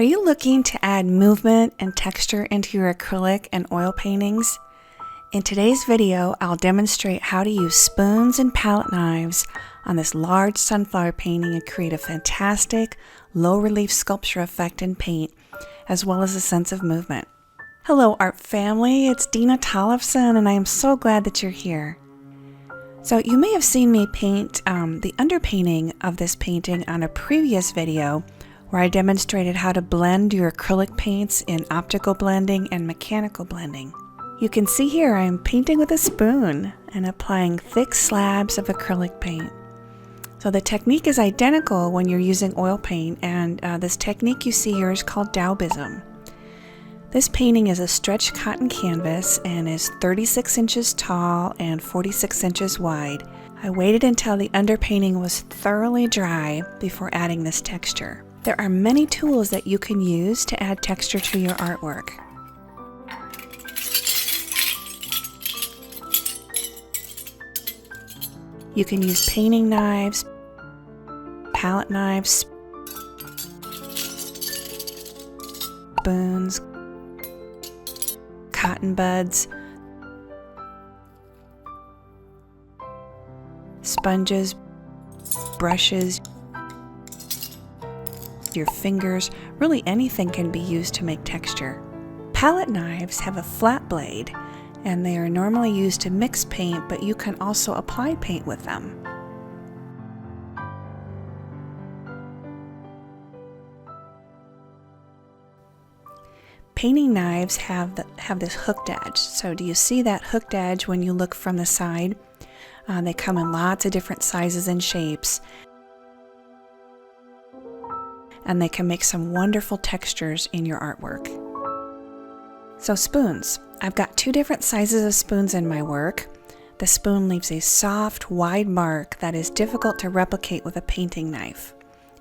Are you looking to add movement and texture into your acrylic and oil paintings? In today's video, I'll demonstrate how to use spoons and palette knives on this large sunflower painting and create a fantastic low-relief sculpture effect in paint, as well as a sense of movement. Hello art family, it's Dena Tollefson and I am so glad that you're here. So you may have seen me paint the underpainting of this painting on a previous video where I demonstrated how to blend your acrylic paints in optical blending and mechanical blending. You can see here I'm painting with a spoon and applying thick slabs of acrylic paint. So the technique is identical when you're using oil paint, and this technique you see here is called Daubism. This painting is a stretched cotton canvas and is 36 inches tall and 46 inches wide. I waited until the underpainting was thoroughly dry before adding this texture. There are many tools that you can use to add texture to your artwork. You can use painting knives, palette knives, spoons, cotton buds, sponges, brushes, your fingers, really anything can be used to make texture. Palette knives have a flat blade and they are normally used to mix paint, but you can also apply paint with them. Painting knives have this hooked edge. So do you see that hooked edge when you look from the side? They come in lots of different sizes and shapes. And they can make some wonderful textures in your artwork. So spoons. I've got two different sizes of spoons in my work. The spoon leaves a soft, wide mark that is difficult to replicate with a painting knife.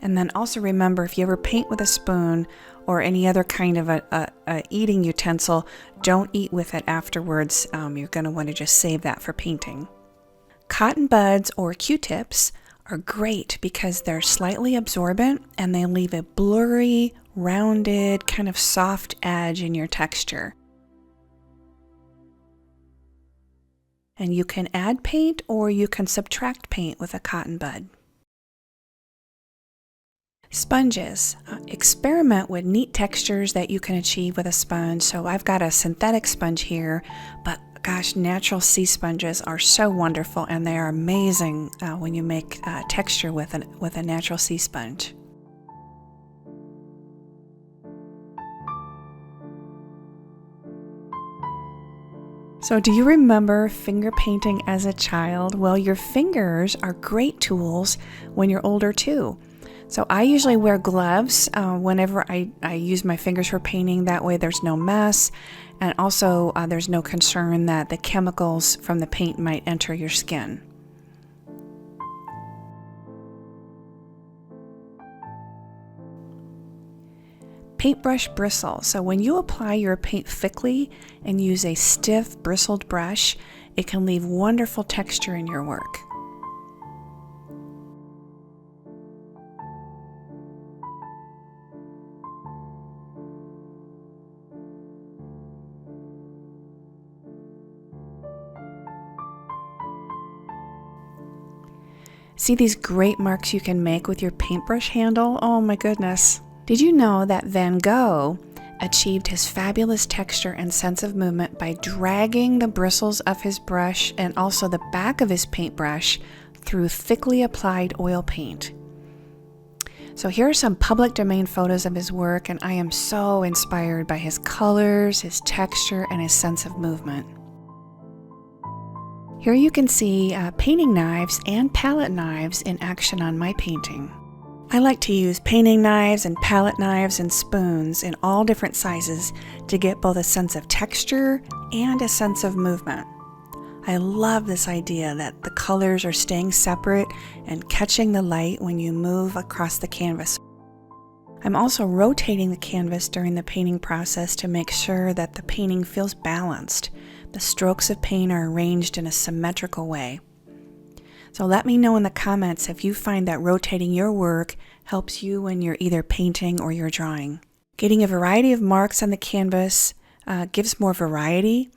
And then also remember, if you ever paint with a spoon or any other kind of a eating utensil, don't eat with it afterwards. You're going to want to just save that for painting. Cotton buds or Q-tips are great because they're slightly absorbent and they leave a blurry, rounded, kind of soft edge in your texture. And you can add paint or you can subtract paint with a cotton bud. Sponges. Experiment with neat textures that you can achieve with a sponge. So I've got a synthetic sponge here, but gosh, natural sea sponges are so wonderful and they are amazing when you make texture with a natural sea sponge. So do you remember finger painting as a child? Well, your fingers are great tools when you're older too. So I usually wear gloves whenever I use my fingers for painting. That way there's no mess, and also there's no concern that the chemicals from the paint might enter your skin. Paintbrush bristle. So when you apply your paint thickly and use a stiff bristled brush, it can leave wonderful texture in your work. See these great marks you can make with your paintbrush handle? Oh my goodness. Did you know that Van Gogh achieved his fabulous texture and sense of movement by dragging the bristles of his brush and also the back of his paintbrush through thickly applied oil paint? So here are some public domain photos of his work, and I am so inspired by his colors, his texture, and his sense of movement. Here you can see painting knives and palette knives in action on my painting. I like to use painting knives and palette knives and spoons in all different sizes to get both a sense of texture and a sense of movement. I love this idea that the colors are staying separate and catching the light when you move across the canvas. I'm also rotating the canvas during the painting process to make sure that the painting feels balanced. The strokes of paint are arranged in a symmetrical way. So let me know in the comments if you find that rotating your work helps you when you're either painting or you're drawing. Getting a variety of marks on the canvas gives more variety,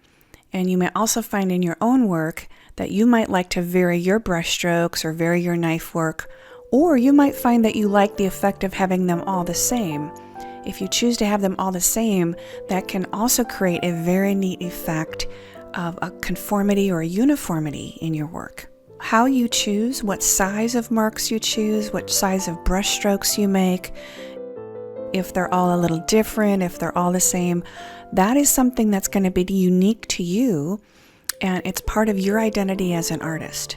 and you may also find in your own work that you might like to vary your brush strokes or vary your knife work, or you might find that you like the effect of having them all the same. If you choose to have them all the same, that can also create a very neat effect of a conformity or a uniformity in your work. How you choose, what size of marks you choose, what size of brush strokes you make, if they're all a little different, if they're all the same, that is something that's going to be unique to you, and it's part of your identity as an artist.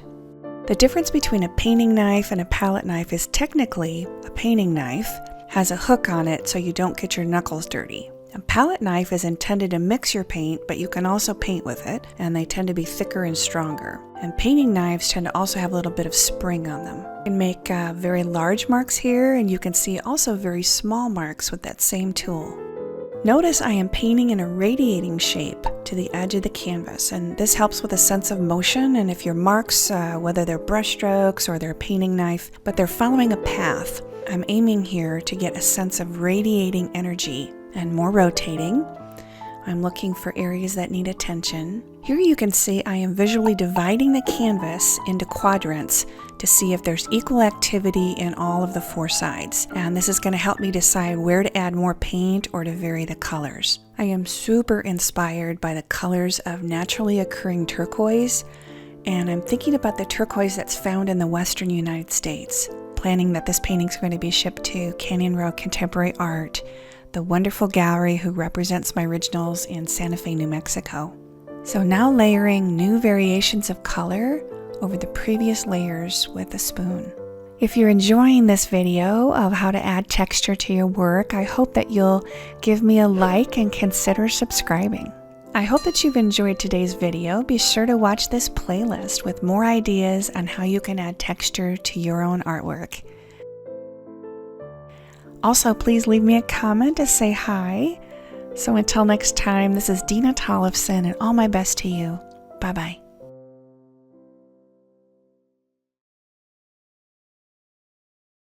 The difference between a painting knife and a palette knife is technically a painting knife has a hook on it so you don't get your knuckles dirty. A palette knife is intended to mix your paint, but you can also paint with it, and they tend to be thicker and stronger. And painting knives tend to also have a little bit of spring on them. You can make very large marks here, and you can see also very small marks with that same tool. Notice I am painting in a radiating shape to the edge of the canvas, and this helps with a sense of motion. And if your marks, whether they're brush strokes or they're a painting knife, but they're following a path, I'm aiming here to get a sense of radiating energy and more rotating. I'm looking for areas that need attention. Here you can see I am visually dividing the canvas into quadrants to see if there's equal activity in all of the four sides. And this is going to help me decide where to add more paint or to vary the colors. I am super inspired by the colors of naturally occurring turquoise, and I'm thinking about the turquoise that's found in the western United States. Planning that this painting is going to be shipped to Canyon Road Contemporary Art, the wonderful gallery who represents my originals in Santa Fe, New Mexico. So now layering new variations of color over the previous layers with a spoon. If you're enjoying this video of how to add texture to your work, I hope that you'll give me a like and consider subscribing. I hope that you've enjoyed today's video. Be sure to watch this playlist with more ideas on how you can add texture to your own artwork. Also, please leave me a comment to say hi. So until next time, this is Dena Tollefson, and all my best to you. Bye-bye.